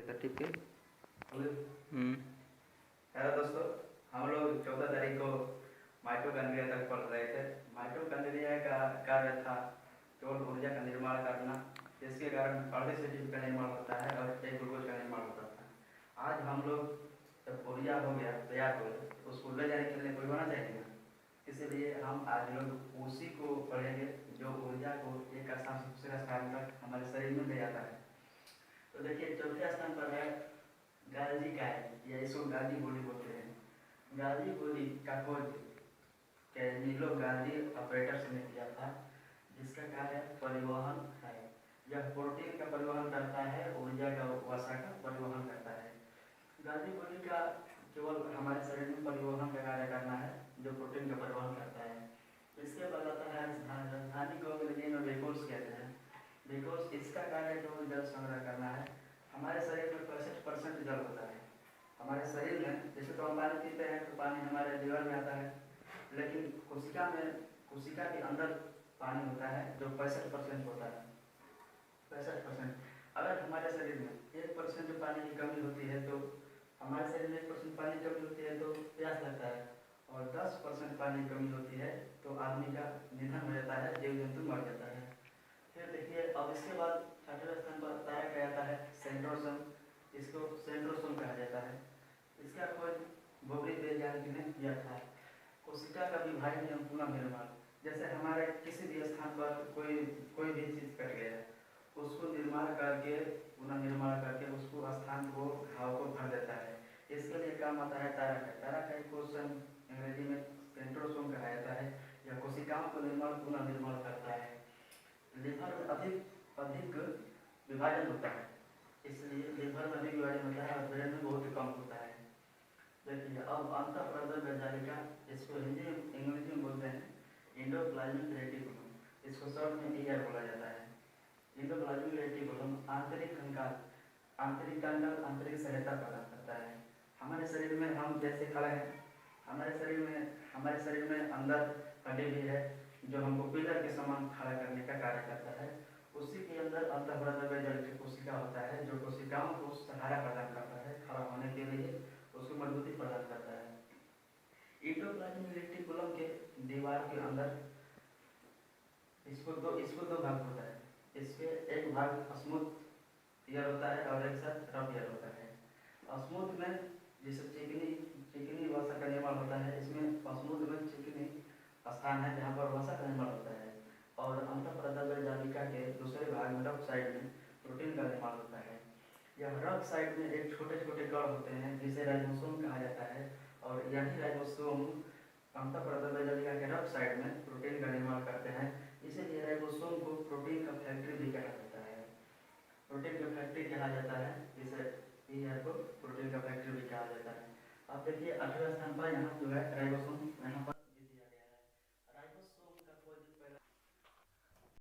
30 पे। हेलो दोस्तों, हम लोग 14 तारीख को माइटोकॉन्ड्रिया तक पढ़ रहे थे। माइटोकॉन्ड्रिया का कार्य था केवल ऊर्जा का निर्माण करना, जिसके कारण ऑक्सीजन का निर्माण होता है और एक ग्लूकोज का निर्माण होता था। आज हम लोग जब ऊर्जा हो गया, तैयार हो गया, तो उसको ले जाने के लिए कोई होना चाहिए ना, इसीलिए हम आज लोग उसी को पढ़ेंगे जो ऊर्जा को एक स्थान से दूसरे स्थान तक हमारे शरीर में ले जाता है। तो देखिए, चौथे स्थान पर है गाल्जी काय, या इसको गाल्जी बॉडी बोलते हैं। गाल्जी बॉडी का खोज कैमिलो गाल्जी ऑपरेटर्स ने किया था, जिसका कार्य परिवहन है। यह प्रोटीन का परिवहन करता है, ऊर्जा का वसा का परिवहन करता है। गाल्जी बॉडी का केवल हमारे शरीर में परिवहन का कार्य करना है, जो प्रोटीन का परिवहन करता है। इसके बाद आता है राजधानी को अंग्रेजी में वेकोल्स कहते हैं। वेकोल्स, इसका कार्य केवल जल संग्रह करना है। हमारे शरीर में 65% जल होता है। हमारे शरीर में जैसे तो हम पानी पीते हैं तो पानी हमारे लीवर में आता है, लेकिन कोशिका के अंदर पानी होता है जो 65% होता है। 65%। अगर हमारे शरीर में 1% पानी की कमी होती है, तो हमारे शरीर में 1% पानी की कमी होती है तो प्यास लगता है, और 10% पानी की कमी होती है तो आदमी का निधन हो जाता है, जीव जंतु मर जाता है। फिर देखिए, अब इसके बाद छठे स्थान पर तारा क्या जाता है सेंट्रोसोम। इसको सेंट्रोसोम कहा जाता है। इसका खोज बोबरी वैज्ञानिक ने किया था। कोशिका का विभाजन एवं पुनः निर्माण, जैसे हमारे किसी भी स्थान पर कोई भी चीज़ कट गया है, उसको निर्माण करके पुनः निर्माण करके उसको स्थान को घाव को भर देता है। इसके लिए काम आता है तारा का। तारा का एक क्वेश्चन अंग्रेजी में सेंट्रोसोम कहा जाता है। यह कोशिकाओं को निर्माण पुनः निर्माण करता है। लीवर में अधिक विभाजन होता है, इसलिए लीवर में अधिक विभाजन होता है और ब्रेन में बहुत कम होता है। देखिए, अब अंतःप्रदर जालिका, इसको हिंदी इंग्लिश में बोलते हैं एंडोप्लाज्मिक रेटिकुलम, इसको शॉर्ट में ER बोला जाता है। एंडोप्लाज्मिक रेटिकुलम आंतरिक आंतरिक सहायता प्रदान करता है। हमारे शरीर में हम जैसे खड़े हैं, हमारे शरीर में अंदर हड्डी भी है जो हमको पिलर के समान खड़ा करने का कार्य करता है। उसी के अंदर अंतःप्रदर जालिका कोशिका होता है, जो कोशिकाओं को सहारा प्रदान करता है खड़ा होने के लिए, उसको मजबूती प्रदान करता है। एंडोप्लाज्मिक रेटिकुलम के दीवार के अंदर इसको दो भाग होता है। इसके एक भाग स्मूथ ईयर होता है और एक साथ रफ ईयर होता है। स्मूथ में जैसे चिकनी वसा का निर्माण होता है, इसमें स्मूथ में चिकनी स्थान है जहाँ पर वसा का निर्माण होता है, और अंतःप्रदर जालिका के दूसरे भाग में रफ साइड में प्रोटीन का निर्माण होता है। यह रफ साइड में एक छोटे छोटे कण होते हैं जिसे राइबोसोम कहा जाता है, और यही राइबोसोम अंतःप्रदर जालिका के रफ साइड में प्रोटीन का निर्माण करते हैं। इसीलिए राइबोसोम को प्रोटीन का फैक्ट्री भी कहा जाता है। प्रोटीन का फैक्ट्री कहा जाता है, इसे ER को प्रोटीन का फैक्ट्री भी कहा जाता है। अब देखिए, 8वें स्थान पर यहाँ जो है राइबोसोम, यहाँ पर